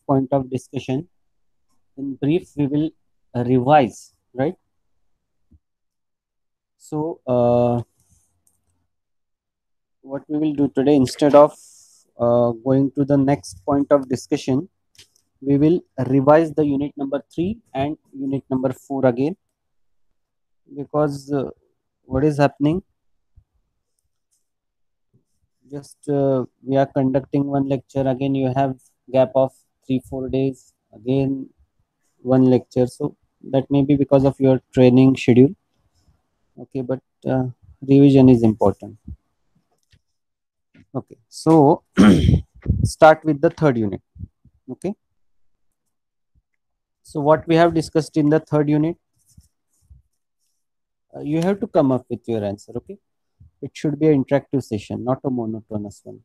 point of discussion. In brief, we will revise, right? So, what we will do today, instead of going to the next point of discussion, we will revise the unit number 3 and unit number 4 again, because what is happening, just we are conducting one lecture, again you have gap of 3-4 days, again one lecture, so that may be because of your training schedule. Okay, but revision is important. Okay, so start with the third unit. Okay, so what we have discussed in the third unit, you have to come up with your answer. Okay, it should be an interactive session, not a monotonous one.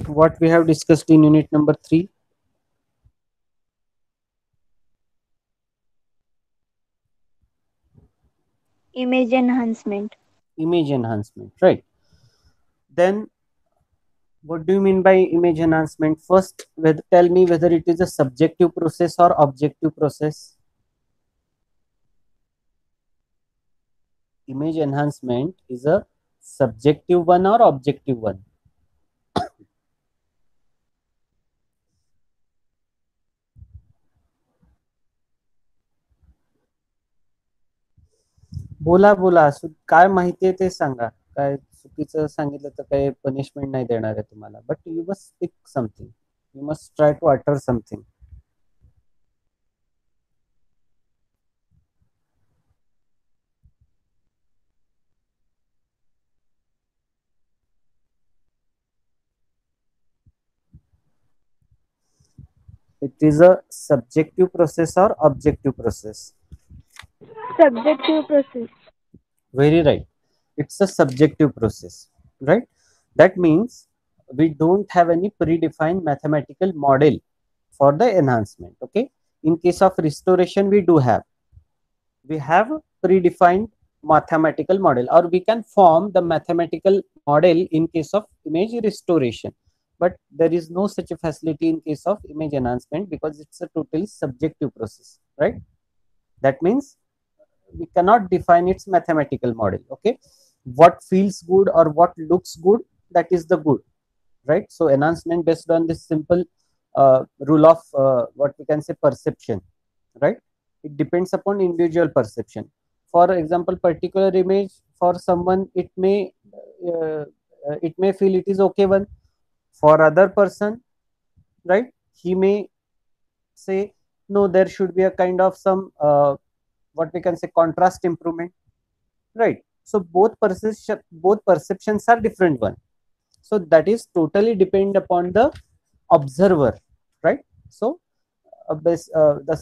What we have discussed in unit number 3, Image enhancement. image enhancement, right? Then what do you mean by image enhancement? First, tell me whether it is a subjective process or objective process. Image enhancement is a subjective one or objective one? बोला बोला काय माहिती आहे ते सांगा. काय चुकीचं सांगितलं तर काही पनिशमेंट नाही देणार आहे तुम्हाला, but you must speak something, you must try to utter something. It is a subjective process or objective process? Subjective process. Very right. It's a subjective process, right? That means we don't have any predefined mathematical model for the enhancement. Okay. In case of restoration, we do have. We have predefined mathematical model, or we can form the mathematical model in case of image restoration. But there is no such a facility in case of image enhancement, because it's a totally subjective process, right? That means we cannot define its mathematical model. Okay, what feels good or what looks good, that is the good, right? So enhancement based on this simple rule of what we can say perception, right? It depends upon individual perception. For example, particular image, for someone uh, it may feel it is okay one. For other person, right, he may say no, there should be a kind of some what we can say contrast improvement, right? So both perceptions are different one. So that is totally depend upon the observer, right? So the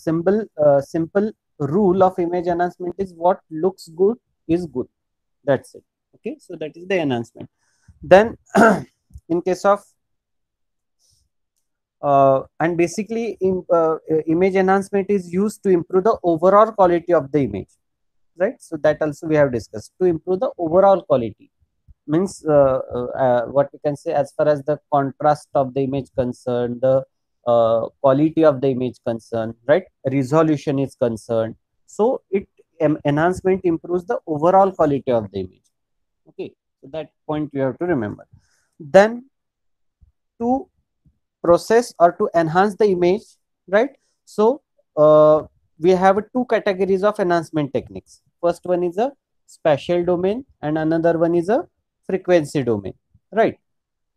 simple rule of image enhancement is what looks good is good. That's it. Okay, so that is the enhancement. Then in case of and basically image enhancement is used to improve the overall quality of the image, right? So that also we have discussed, to improve the overall quality. Means what we can say, as far as the contrast of the image concerned, the quality of the image concerned, right, resolution is concerned. So it enhancement improves the overall quality of the image. Okay, so that point you have to remember. Then to process or to enhance the image, right? So we have two categories of enhancement techniques. First one is a spatial domain and another one is a frequency domain, right?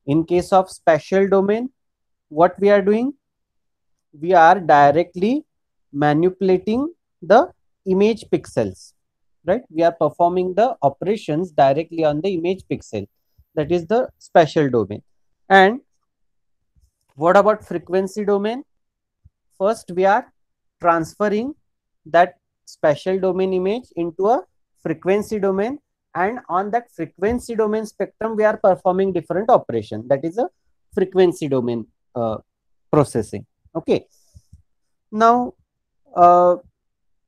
In case of spatial domain, what we are doing, we are directly manipulating the image pixels, right? We are performing the operations directly on the image pixel. That is the spatial domain. And what about frequency domain? First, we are transferring that spatial domain image into a frequency domain, and on that frequency domain spectrum we are performing different operation. That is a frequency domain processing. Okay, now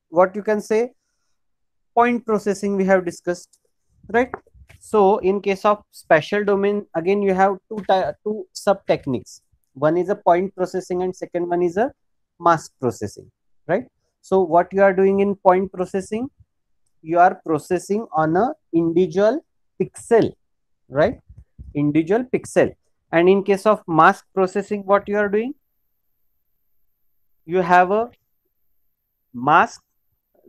what you can say, point processing we have discussed, right? So in case of spatial domain, again you have two sub techniques. One is a point processing and second one is a mask processing, right? So what you are doing in point processing, you are processing on a individual pixel, right? Individual pixel. And in case of mask processing, what you are doing, you have a mask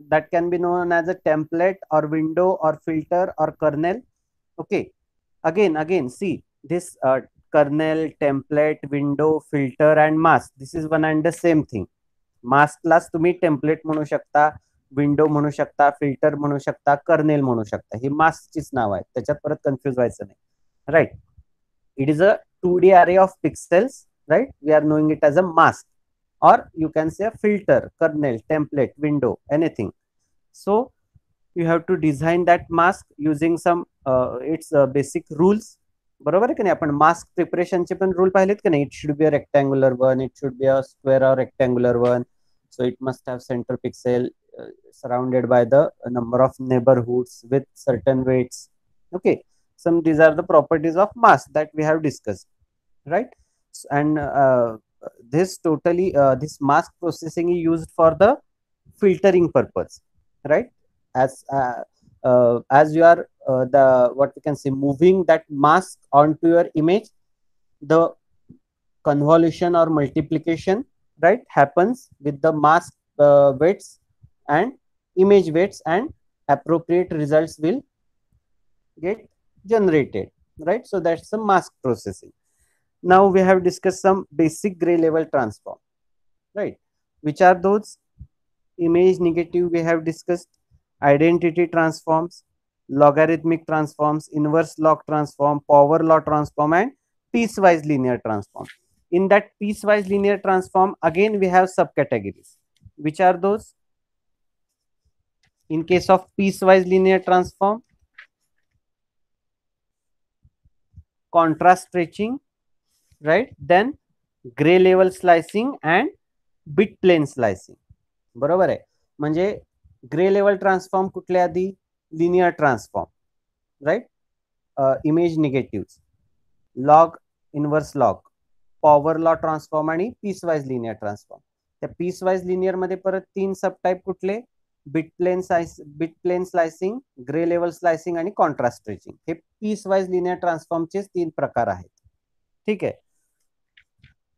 that can be known as a template or window or filter or kernel. Okay, again see this kernel, template, window, filter and mask, this is one and the same thing. मास्कलाच तुम्ही template म्हणू शकता, window म्हणू शकता, filter म्हणू शकता, kernel म्हणू शकता. ही मास्कचीच नाव आहे, त्याच्यात परत कन्फ्युज व्हायचं नाही, right. It is a 2D array of pixels, right? We are knowing it as a mask, or you can say a filter, kernel, template, window, anything. So you have to design that mask using some its basic rules. बरोबर आहे की नाही? आपण mask प्रिपरेशनचे पण rule पाहिलेत की नाही? It should be a rectangular one, it should be a square or rectangular one, so it must have center pixel surrounded by the number of neighborhoods with certain weights. Okay, some these are the properties of mask that we have discussed, right? And this mask processing is used for the filtering purpose, right? As you are the what we can say moving that mask onto your image, the convolution or multiplication, right, happens with the mask weights and image weights, and appropriate results will get generated, right? So that's the mask processing. Now we have discussed some basic gray level transform, right? Which are those? Image negative we have discussed, identity transforms, logarithmic transforms, inverse log transform, power law transform and piecewise linear transform. In that piecewise linear transform, again we have subcategories. Which are those? In case of piecewise linear transform, contrast stretching, right? Then gray level slicing and bit plane slicing. बरोबर आहे. म्हणजे grey level transform कुठल्या आधी? Linear transform, right? Image negative, log, inverse log, power law transform आणि piecewise linear transform. त्या piecewise linear मध्ये परत 3 sub type कुठले? Bit plane slicing, grey level slicing आणि कॉन्ट्रास्ट स्ट्रेचिंग. हे piecewise linear ट्रान्सफॉर्मचे 3 प्रकार आहेत. ठीक आहे.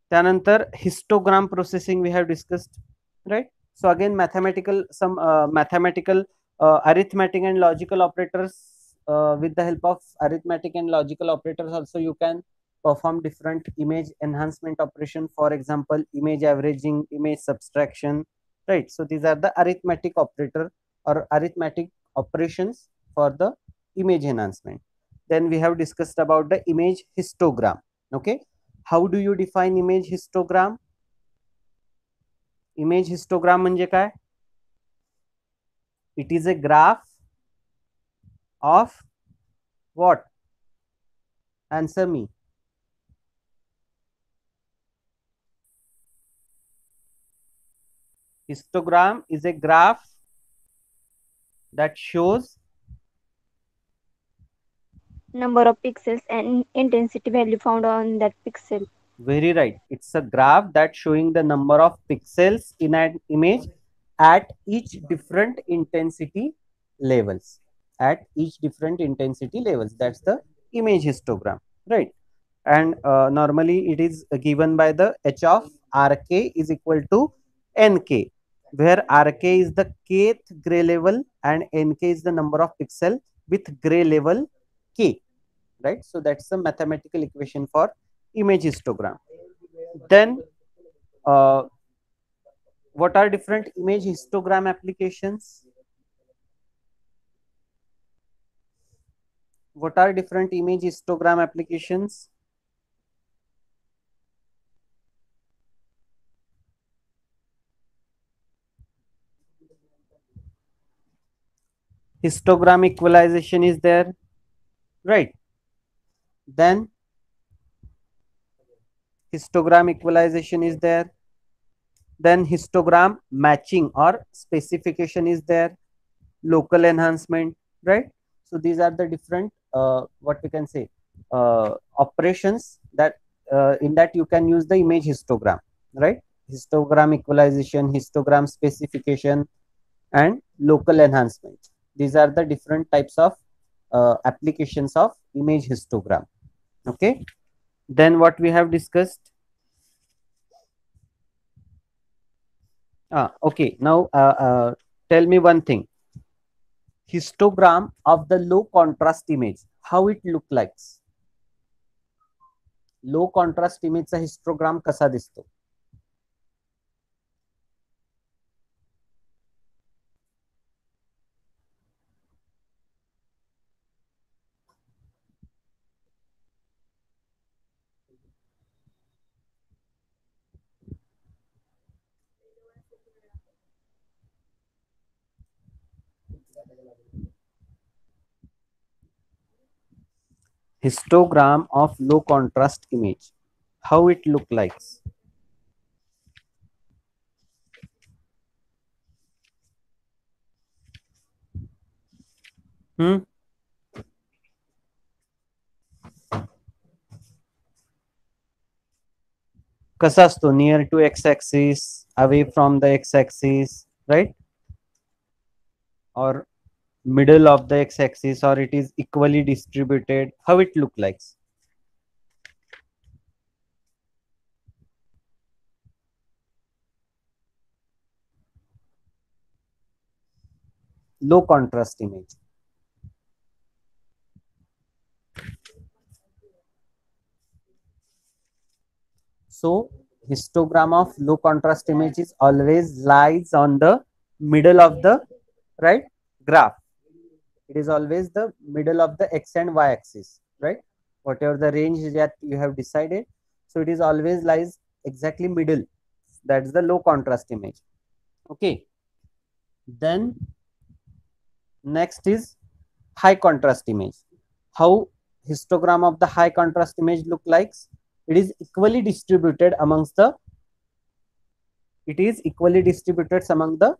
त्यानंतर histogram processing we have discussed, right? So again some mathematical arithmetic and logical operators, with the help of arithmetic and logical operators also you can perform different image enhancement operation. For example, image averaging, image subtraction, right? So these are the arithmetic operator or arithmetic operations for the image enhancement. Then we have discussed about the image histogram. Okay, how do you define image histogram? Image histogram म्हणजे काय? It is a graph of what? Answer me. Histogram is a graph that shows number of pixels and intensity value found on that pixel. Very right. It's a graph that showing the number of pixels in an image at each different intensity levels. At each different intensity levels. That's the image histogram, right? And normally it is given by the h of rk is equal to nk, where rk is the kth gray level and nk is the number of pixel with gray level k, right? So that's the mathematical equation for image histogram. Then what are different image histogram applications? What are different image histogram applications? Histogram equalization is there, right? Then histogram equalization is there. Then histogram matching or specification is there. local enhancement, right? So these are the different what we can say operations that in that you can use the image histogram, right? Histogram equalization, histogram specification, and local enhancement. These are the different types of applications of image histogram. Okay, then what we have discussed. Okay, now tell me one thing. Histogram of the low contrast image, how it look like? Low contrast इमेजचा histogram कसा दिसतो? Histogram of low contrast image, how it look like? कसा असतो? Near to X axis, away from the X axis, right? or middle of the x axis, or it is equally distributed? How it look like? Low contrast image. So histogram of low contrast image is always lies on the middle of the right graph. It is always the middle of the x and y axis, right? Whatever the range that you have decided, so it is always lies exactly middle. That's the low contrast image. Okay, then next is high contrast image. How histogram of the high contrast image look like? It is equally distributed amongst the among the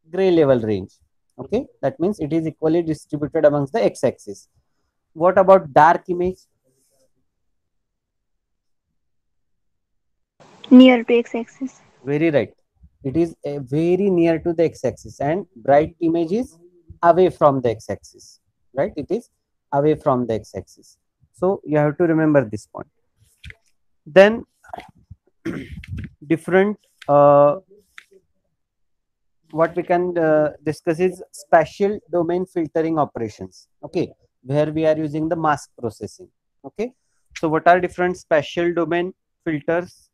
gray level range. Okay, that means it is equally distributed amongst the x axis. What about dark image? Near to x axis. Very right, it is very near to the x axis, and bright image is away from the x axis, right? It is away from the x axis. So you have to remember this point. Then different what we can discuss is spatial domain filtering operations. Okay, where we are using the mask processing. Okay, so what are different spatial domain filters?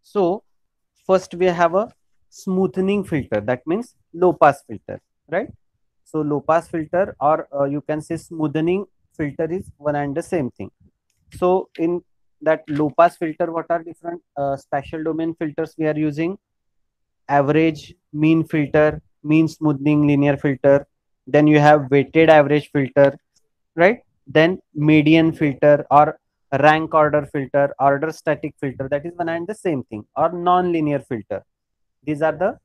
So first we have a smoothing filter, that means low pass filter, right? So low pass filter, or you can say smoothing filter, is one and the same thing. So in that low pass filter, what are different spatial domain filters we are using? Average, mean filter, mean smoothing linear filter. Then you have weighted average filter, right? Then median filter, or rank order filter, order static filter, that is one and the same thing, or non-linear filter. These are the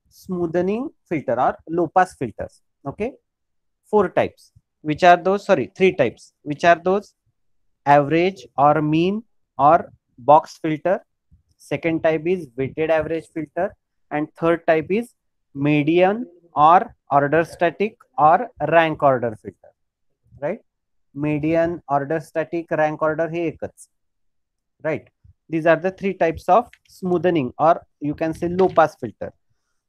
smoothing filter or low pass filters. Okay, four types. Which are those? Sorry, three types. Which are those? Average or mean or box filter. Second type is weighted average filter, and third type is median or order static or rank order filter, right? Median, order static, rank order हे एकच, right? These are the three types of smoothing, or you can say low pass filter.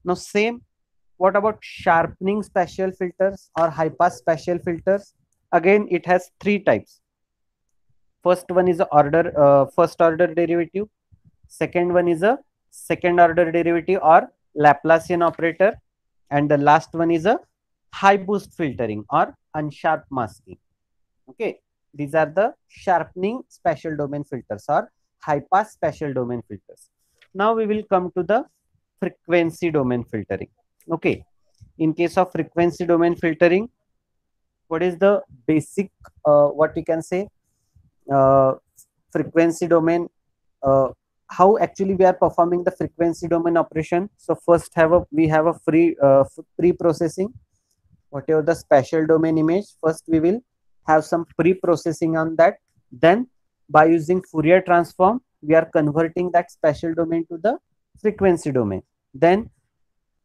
Now same, what about sharpening spatial filters or high pass spatial filters? Again, it has three types. First one is a first order derivative. Second one is a second order derivative or Laplacian operator, and the last one is a high boost filtering or unsharp masking. Okay, these are the sharpening spatial domain filters or high pass spatial domain filters. Now we will come to the frequency domain filtering. Okay, in case of frequency domain filtering, what is the basic what we can say frequency domain how actually we are performing the frequency domain operation. So first we have a pre-processing. Whatever the spatial domain image, first we will have some pre-processing on that. Then by using Fourier transform, we are converting that spatial domain to the frequency domain. Then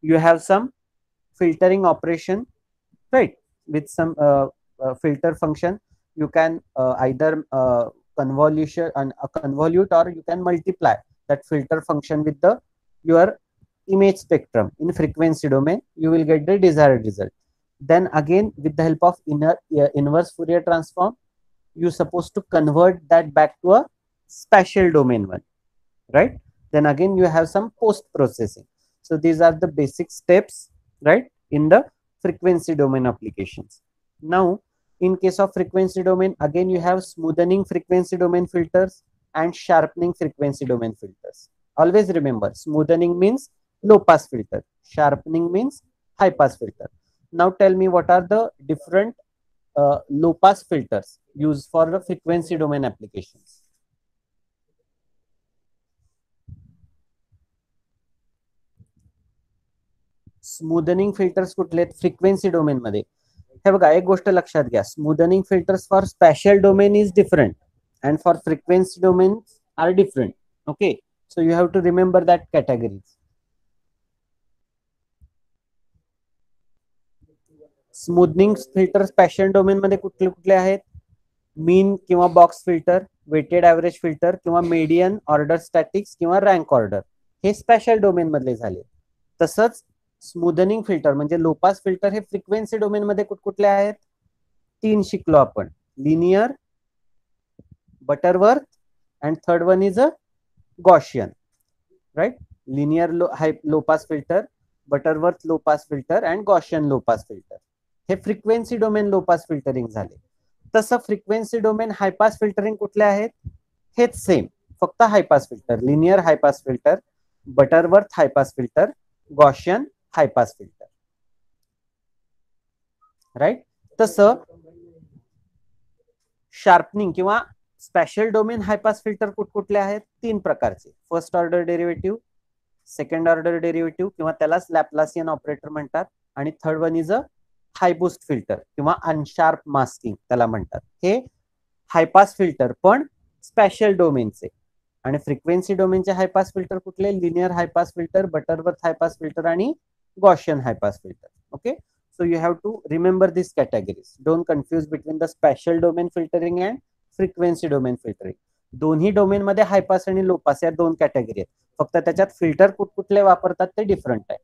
you have some filtering operation, right? With some filter function, you can either convolution and convolute, or you can multiply that filter function with the your image spectrum in frequency domain. You will get the desired result. Then again, with the help of inverse Fourier transform, you supposed to convert that back to a spatial domain one, right? Then again you have some post processing. So these are the basic steps, right, in the frequency domain applications. Now in case of frequency domain, again you have smoothing frequency domain filters and sharpening frequency domain filters. Always remember, smoothing means low pass filter, sharpening means high pass filter. Now tell me, what are the different low pass filters used for the frequency domain applications? Smoothening filters कुठले आहेत frequency domain मध्ये? हे बघा, एक गोष्ट लक्षात घ्या, smoothening filters for spatial domain is different and for frequency domain are different. Okay, so you have to remember that categories. Smoothening filter spatial domain मध्ये कुठले कुठले आहेत? मीन किंवा box filter, weighted average filter किंवा median, order statics किंवा rank order, हे spatial domain मधले झाले. तसंच स्मूदनिंग फिल्टर म्हणजे लो पास फिल्टर हे फ्रिक्वेन्सी डोमेन मध्ये कुठकुठले आहेत? 3 शिकलो आपण, linear, Butterworth, and third one is a Gaussian, right? Linear low pass filter, Butterworth low pass filter and Gaussian low pass filter, हे frequency domain low pass filtering झाले. तसं frequency domain high pass filtering कुठले आहेत? हेच same, फक्त high pass filter, linear high pass filter, Butterworth high pass filter, Gaussian high pass filter, right? तसं sharpening किंवा spatial domain high pass filter कुठकुठले आहेत? 3 प्रकारचे. First order derivative, second order derivative किंवा त्यालाच लॅप्लासियन ऑपरेटर म्हणतात, आणि third one is a hi boost filter किंवा unsharp masking त्याला म्हणतात. हे हाय पास फिल्टर पण स्पॅशियल डोमेनचे. आणि फ्रिक्वेन्सी डोमेनचे हाय पास फिल्टर कुठले? Linear high pass filter, Butterworth high pass filter आणि Gaussian high pass filter. Okay, so you have to remember these categories. Don't confuse between the spatial domain filtering and frequency domain filtering. दोन्ही domain मध्ये हाय पास आणि लो पास या 2 category आहेत, फक्त त्याच्यात filter कुठकुठले वापरतात ते डिफरंट आहे.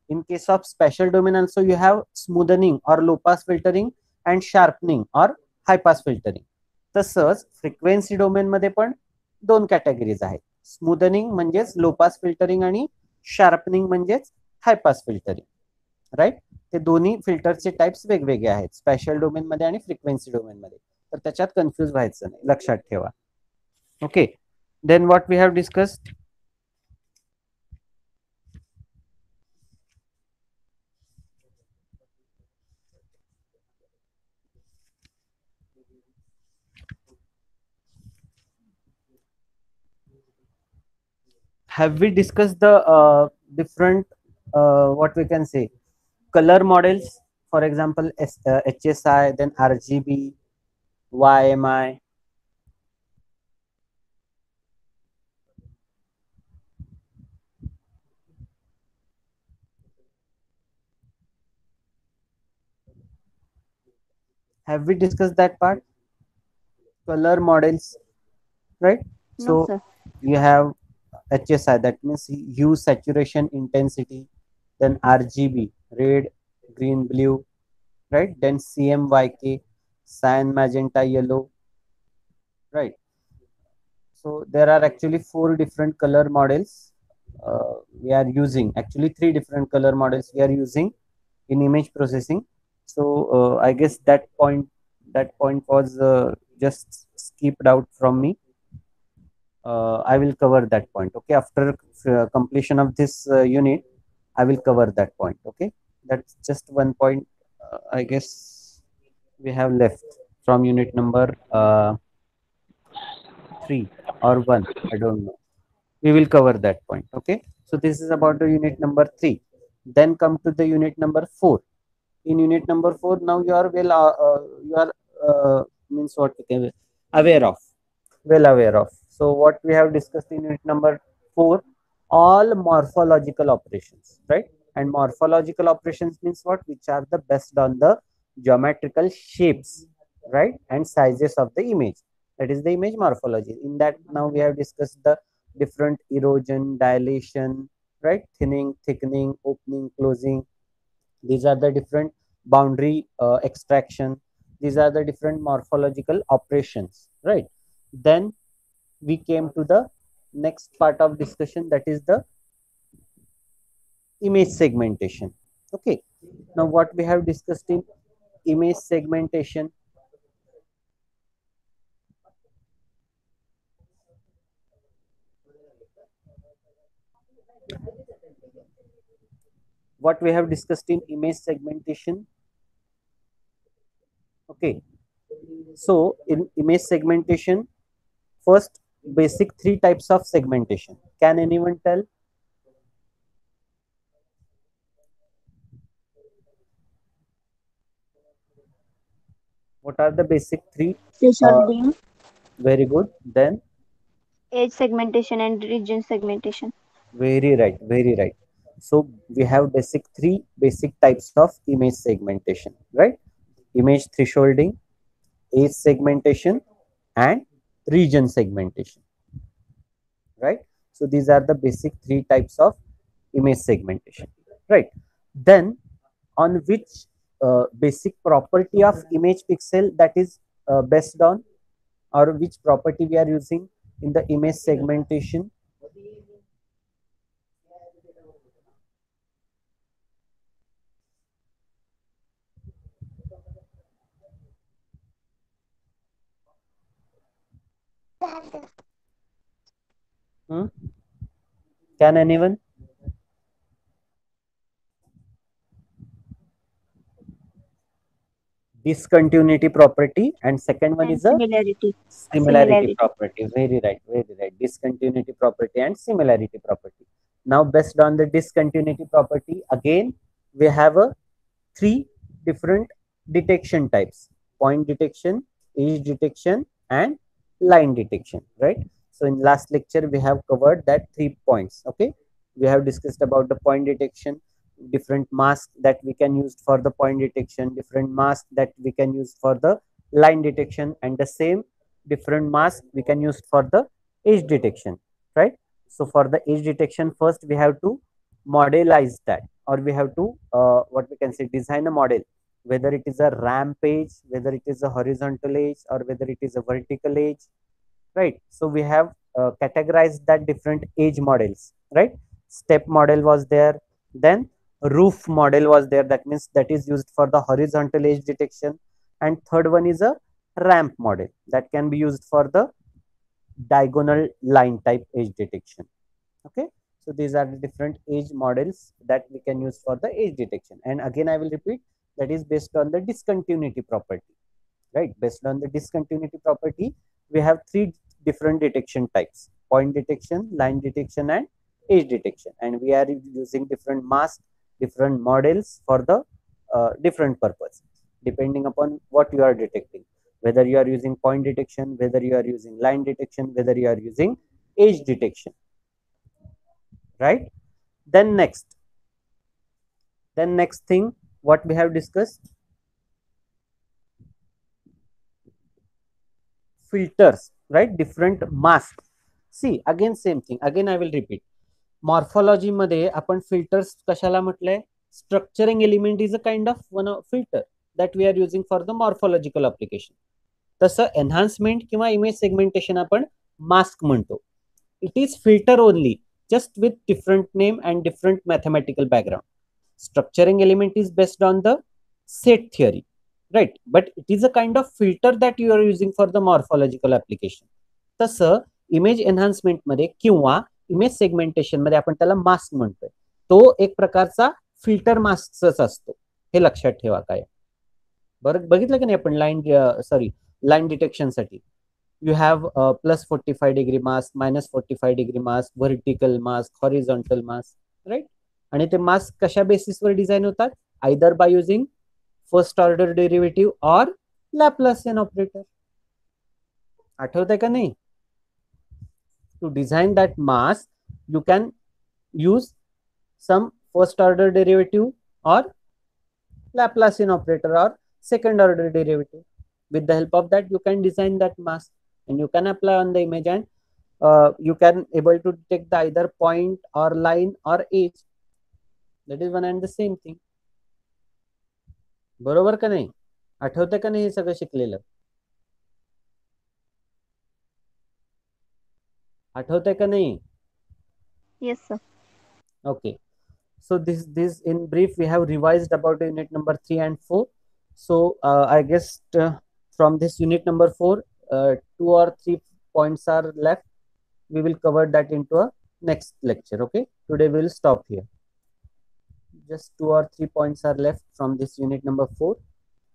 In case of spatial domain also you have smoothing or low pass filtering and sharpening or high pass filtering. तसंच फ्रिक्वेन्सी डोमेन मध्ये पण 2 कॅटेगरीज आहेत, स्मूथनिंग म्हणजेच लो पास फिल्टरिंग आणि शार्पनिंग म्हणजेच हाय पास फिल्टरिंग, राईट? ते दोन्ही फिल्टरचे टाइप्स वेगवेगळे आहेत स्पॅशियल डोमेन मध्ये आणि फ्रिक्वेन्सी डोमेन मध्ये, तर त्याच्यात कन्फ्यूज व्हायचं नाही, लक्षात ठेवा. Okay, then what we have discussed? Have we discussed the different what we can say color models, for example HSI, then RGB, YMI? Have we discussed that part? Color models, right? No, So sir. you have HSI, that means hue, saturation, intensity. Then RGB, red, green, blue, right? Then CMYK, cyan, magenta, yellow, right? So there are actually 4 different color models we are using, actually 3 different color models we are using in image processing. So I guess that point was just skipped out from me. I will cover that point. Okay, after completion of this unit, I will cover that point. Okay, that's just one point. I guess we have left from unit number 3 or 1. I don't know. We will cover that point. Okay, so this is about the unit number 3. Then come to the unit number 4. In unit number 4, now you are you are means what we can aware of, well aware of. So what we have discussed in unit number 4, all morphological operations, right? And morphological operations means what? Which are the based on the geometrical shapes, right, and sizes of the image. That is the image morphology. In that, now we have discussed the different erosion, dilation, right, thinning, thickening, opening, closing. These are the different boundary extraction. These are the different morphological operations, right? Then we came to the next part of discussion, that is the image segmentation. Okay, now what we have discussed in image segmentation, what we have discussed in image segmentation. Okay, so in image segmentation, first, basic 3 types of segmentation. Can anyone tell? What are the basic 3? uh, Thresholding, Very good. Then, age segmentation, and region segmentation. very right, very right. So we have basic 3 basic types of image segmentation, right? Image thresholding, age segmentation, and region segmentation, right? So these are the basic 3 types of image segmentation, right? Then, on which basic property of image pixel that is based on, or which property we are using in the image segmentation? Hmm? Can anyone? Discontinuity property, and second one And is a similarity. similarity Similarity. property. Very right, very right. Discontinuity property and similarity property. Now, based on the discontinuity property, again we have a 3 different detection types: point detection, edge detection, and line detection, right? So in last lecture we have covered that 3 points. Okay, we have discussed about the point detection, different masks that we can use for the point detection, different masks that we can use for the line detection, and the same different mask we can use for the edge detection, right? So for the edge detection, first we have to modelize that, or we have to what we can say, design a model, whether it is a ramp edge, whether it is a horizontal edge, or whether it is a vertical edge, right? So we have categorized that different edge models, right? Step model was there, then roof model was there, that means that is used for the horizontal edge detection, and third one is a ramp model that can be used for the diagonal line type edge detection. Okay, so these are the different edge models that we can use for the edge detection, and again I will repeat, that is based on the discontinuity property, right? Based on the discontinuity property, we have 3 different detection types: point detection, line detection, and edge detection, and we are using different masks, different models for the different purpose, depending upon what you are detecting, whether you are using point detection, whether you are using line detection, whether you are using edge detection, right? Then next thing, what we have discussed, filters, right? Different masks. See, again same thing, again I will repeat. Morphology मध्ये आपण filters कशाला म्हटलंय? Structuring element is a kind of one of filter that we are using for the morphological application. तसं enhancement किंवा image segmentation आपण mask म्हणतो. It is filter only, just with different name and different mathematical background. Structuring element is based on the set theory, right? But it is a kind of filter that you are using for the morphological application. तसं image enhancement मध्ये किंवा image segmentation मध्ये आपण त्याला mask म्हणतोय, तो एक प्रकारचा फिल्टर मास्कच असतो, हे लक्षात ठेवा. काय बरं बघितलं की नाही आपण लाईन, सॉरी, लाईन डिटेक्शन साठी you have plus 45 degree mask, minus 45 degree mask, vertical mask, horizontal mask, right? आणि ते मास्क कशा बेसिसवर डिझाईन होतात? Either by using first order derivative or Laplacian operator. आठवतंय का नाही? To design that mask you can use some first order derivative or Laplacian operator or second order derivative. With the help of that, you can design that mask and you can apply on the image, and you can able to detect the either point or line or edge. That is one and the same thing. बरोबर का नाही? आठवतं का नाही हे सगळं शिकलेलं? आठवतंय का नाही? Yes, sir. Okay. So this in brief we have revised about unit number 3 and 4. So I guess from this unit number 4, 2 or 3 points are left. We will cover that into a next lecture. Okay, today we will stop here. Just 2 or 3 points are left from this unit number 4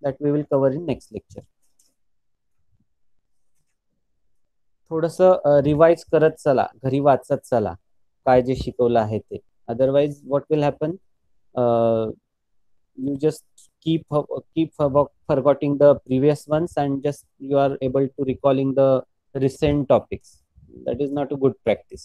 that we will cover in next lecture. थोडंसं revise करत चला, घरी वाचत चला काय जे शिकवलं आहे ते. Otherwise what will happen, you just keep forgetting the previous ones and just you are able to recalling the recent topics. That is not a good practice.